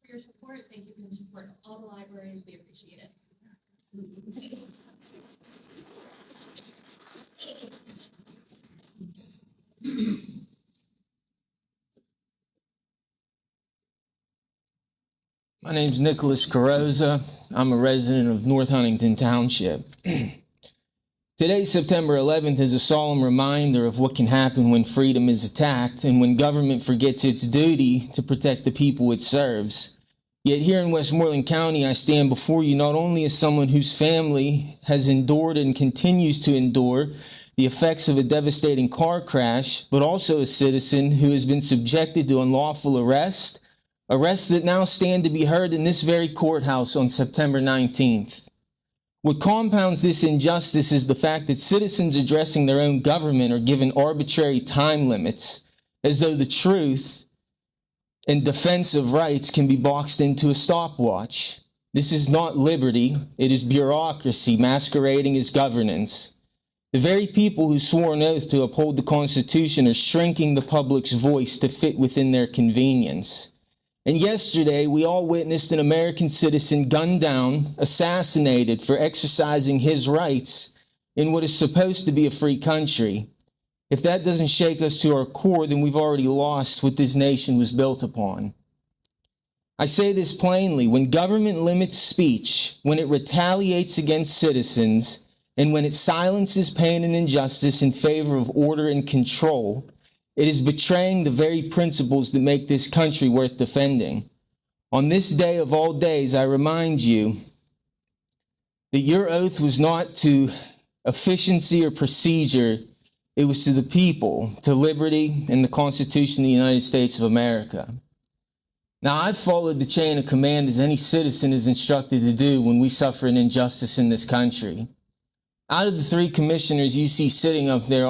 for your support. Thank you for the support of all the libraries. We appreciate it. My name's Nicholas Carrozza. I'm a resident of North Huntington Township. Today, September 11th, is a solemn reminder of what can happen when freedom is attacked and when government forgets its duty to protect the people it serves. Yet here in Westmoreland County, I stand before you not only as someone whose family has endured and continues to endure the effects of a devastating car crash, but also a citizen who has been subjected to unlawful arrests that now stand to be heard in this very courthouse on September 19th. What compounds this injustice is the fact that citizens addressing their own government are given arbitrary time limits, as though the truth and defense of rights can be boxed into a stopwatch. This is not liberty, it is bureaucracy masquerading as governance. The very people who swore an oath to uphold the Constitution are shrinking the public's voice to fit within their convenience. And yesterday, we all witnessed an American citizen gunned down, assassinated for exercising his rights in what is supposed to be a free country. If that doesn't shake us to our core, then we've already lost what this nation was built upon. I say this plainly: when government limits speech, when it retaliates against citizens, and when it silences pain and injustice in favor of order and control, it is betraying the very principles that make this country worth defending. On this day of all days, I remind you that your oath was not to efficiency or procedure, it was to the people, to liberty and the Constitution of the United States of America. Now, I've followed the chain of command as any citizen is instructed to do when we suffer an injustice in this country. Out of the three commissioners you see sitting up there,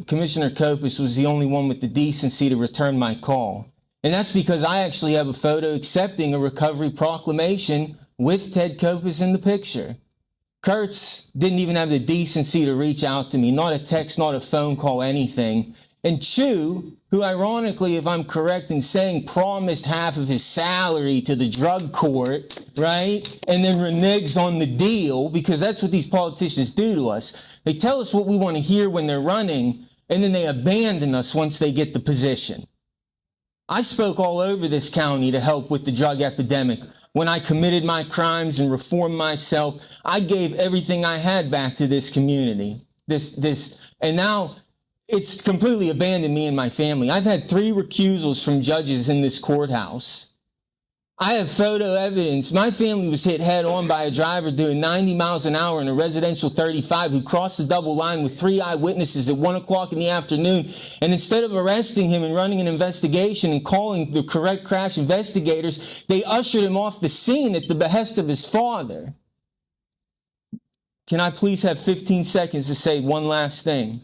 Commissioner Copus was the only one with the decency to return my call. And that's because I actually have a photo accepting a recovery proclamation with Ted Copus in the picture. Kurtz didn't even have the decency to reach out to me, not a text, not a phone call, anything. And Chu, who ironically, if I'm correct in saying, promised half of his salary to the drug court, right? And then reneges on the deal, because that's what these politicians do to us. They tell us what we want to hear when they're running, and then they abandon us once they get the position. I spoke all over this county to help with the drug epidemic. When I committed my crimes and reformed myself, I gave everything I had back to this community. And now it's completely abandoned me and my family. I've had 3 recusals from judges in this courthouse. I have photo evidence. My family was hit head on by a driver doing 90 miles an hour in a residential 35 who crossed the double line with 3 eyewitnesses at 1 o'clock in the afternoon. And instead of arresting him and running an investigation and calling the correct crash investigators, they ushered him off the scene at the behest of his father. Can I please have 15 seconds to say one last thing?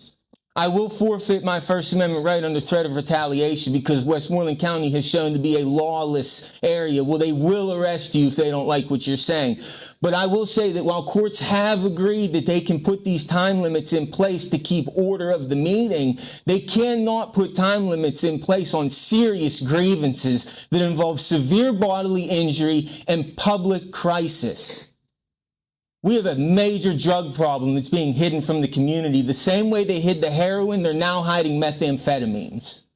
I will forfeit my First Amendment right under threat of retaliation because Westmoreland County has shown to be a lawless area. Well, they will arrest you if they don't like what you're saying. But I will say that while courts have agreed that they can put these time limits in place to keep order of the meeting, they cannot put time limits in place on serious grievances that involve severe bodily injury and public crisis. We have a major drug problem that's being hidden from the community. The same way they hid the heroin, they're now hiding methamphetamines.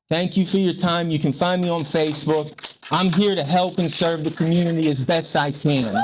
Thank you for your time. You can find me on Facebook. I'm here to help and serve the community as best I can.